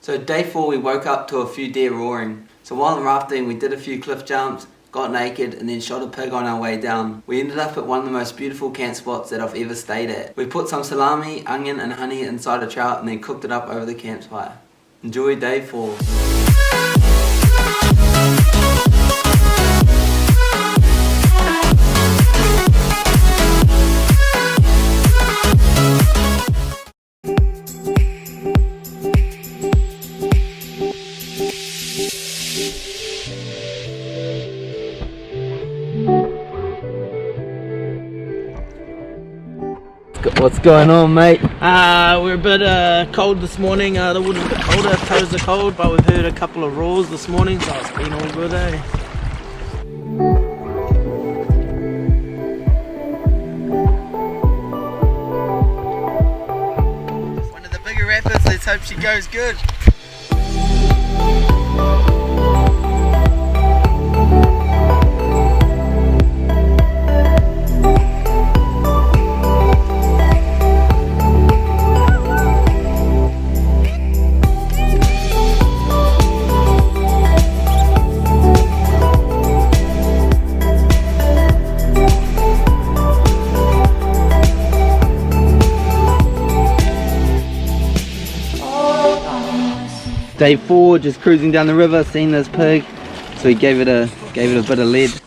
So day 4 we woke up to a few deer roaring. So while rafting we did a few cliff jumps, got naked and then shot a pig on our way down. We ended up at one of the most beautiful camp spots that I've ever stayed at. We put some salami, onion and honey inside a trout and then cooked it up over the campfire. Enjoy day 4. What's going on, mate? We're a bit cold this morning. The water's a bit colder, toes are cold, but we've heard a couple of roars this morning, so it's been all good, eh? One of the bigger rapids, let's hope she goes good. Day 4, just cruising down the river, seeing this pig, so we gave it a bit of lead.